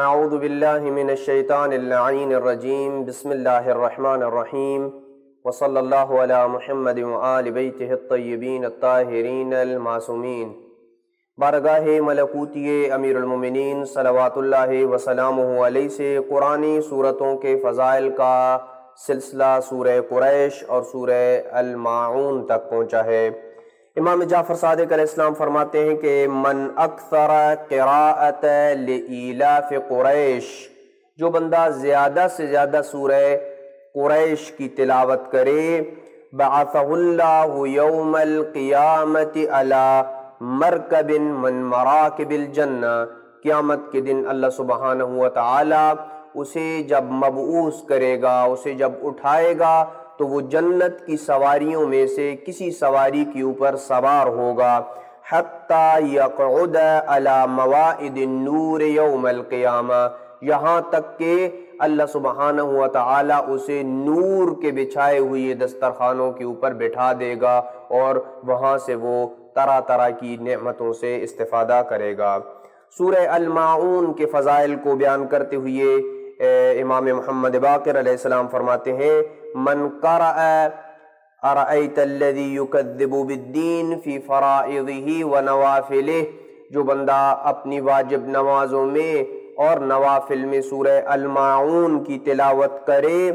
اعوذ باللہ من الشیطان اللعین الرجیم بسم اللہ الرحمن الرحیم وصلی اللہ علی محمد وآل بیتہ الطیبین الطاہرین المعصومین۔ بارگاہ ملکوتی امیر المومنین صلوات اللہ وسلامہ علیہ سے قرآنی صورتوں کے فضائل کا سلسلہ سورہ قریش اور سورہ الماعون تک پہنچا ہے۔ امام جعفر صادق علیہ السلام فرماتے ہیں کہ من اکثر قراءت لإیلاف قریش، جو بندہ زیادہ سے زیادہ سورہ قریش کی تلاوت کرے، بعثہ اللہ یوم القیامت علی مرکب من مراکب الجنہ، قیامت کے دن اللہ سبحانہ وتعالی اسے جب مبعوث کرے گا، اسے جب اٹھائے گا تو وہ جنت کی سواریوں میں سے کسی سواری کے اوپر سوار ہوگا، حتی یقعد علی مواعد النور یوم القیامہ، یہاں تک کہ اللہ سبحانہ وتعالی اسے نور کے بچھائے ہوئے دسترخوانوں کے اوپر بٹھا دے گا اور وہاں سے وہ طرح طرح کی نعمتوں سے استفادہ کرے گا۔ سورہ الماعون کے فضائل کو بیان کرتے ہوئے امام محمد باقر علیہ السلام فرماتے ہیں، من قرأ ارأیت الذی یکذب بالدین فی فرائضہ ونوافلہ، جو بندہ اپنی واجب نمازوں میں اور نوافل میں سورہ الماعون کی تلاوت کرے،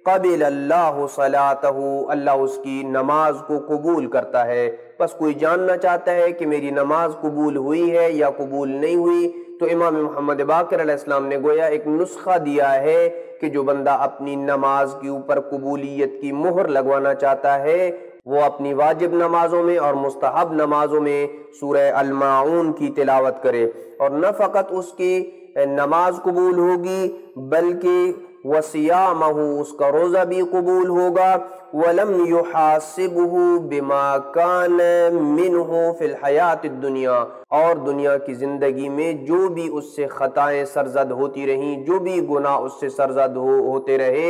قبل اللہ صلاتہ، اللہ اس کی نماز کو قبول کرتا ہے۔ بس کوئی جاننا چاہتا ہے کہ میری نماز قبول ہوئی ہے یا قبول نہیں ہوئی، تو امام محمد باقر علیہ السلام نے گویا ایک نسخہ دیا ہے کہ جو بندہ اپنی نماز کے اوپر قبولیت کی مہر لگوانا چاہتا ہے، وہ اپنی واجب نمازوں میں اور مستحب نمازوں میں سورہ الماعون کی تلاوت کرے، اور نہ فقط اس کی نماز قبول ہوگی بلکہ وصیامہ، اس کا روزہ بھی قبول ہوگا، وَلَمْ يُحَاسِبُهُ بِمَا كَانَ مِنْهُ فِي الْحَيَاةِ الدُّنْيَا، اور دنیا کی زندگی میں جو بھی اس سے خطائیں سرزد ہوتی رہیں، جو بھی گناہ اس سے سرزد ہوتے رہے،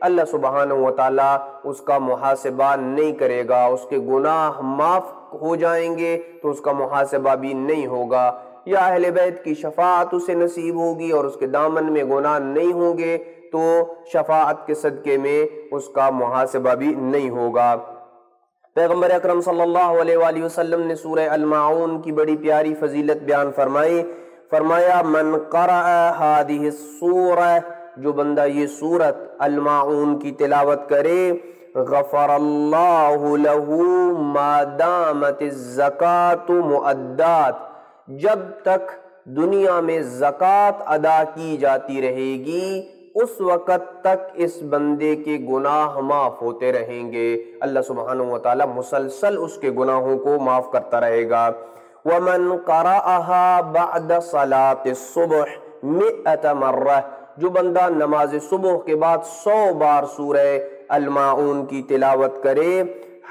اللہ سبحانہ وتعالی اس کا محاسبہ نہیں کرے گا، اس کے گناہ معاف ہو جائیں گے تو اس کا محاسبہ بھی نہیں ہوگا، یا اہل بیت کی شفاعت اسے نصیب ہوگی اور اس کے دامن میں گناہ نہیں ہوں گے تو شفاعت کے صدقے میں اس کا محاسبہ بھی نہیں ہوگا۔ پیغمبر اکرم صلی اللہ علیہ وآلہ وسلم نے سورہ الماعون کی بڑی پیاری فضیلت بیان فرمائی، فرمایا من قرأ ہذہ السورہ، جو بندہ یہ سورت الماعون کی تلاوت کرے، غفر اللہ لہ ما دامت الزکاة مؤدات، جب تک دنیا میں زکوٰۃ ادا کی جاتی رہے گی اس وقت تک اس بندے کے گناہ معاف ہوتے رہیں گے، اللہ سبحانہ وتعالی مسلسل اس کے گناہوں کو معاف کرتا رہے گا۔ وَمَنْ قَرَأَهَا بَعْدَ صَلَاةِ الصُّبْحِ 100 مرہ، جو بندہ نماز صبح کے بعد 100 بار سورہ الماعون کی تلاوت کرے،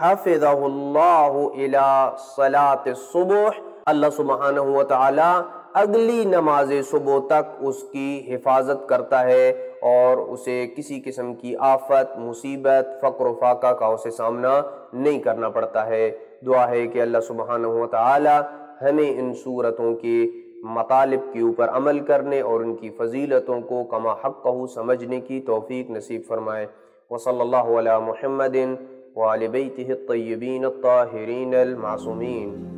حَفِظَهُ اللَّهُ إِلَى صَلَاةِ الصُّبْحِ، اللہ سبحانہ وتعالی اگلی نماز صبح تک اس کی حفاظت کرتا ہے اور اسے کسی قسم کی آفت، مصیبت، فقر و فاقہ کا اسے سامنا نہیں کرنا پڑتا ہے۔ دعا ہے کہ اللہ سبحانہ وتعالی ہمیں ان صورتوں کے مطالب کے اوپر عمل کرنے اور ان کی فضیلتوں کو کما حقہ سمجھنے کی توفیق نصیب فرمائے۔ وصلی اللہ علی محمد وعلی بیتہ الطیبین الطاہرین المعصومین۔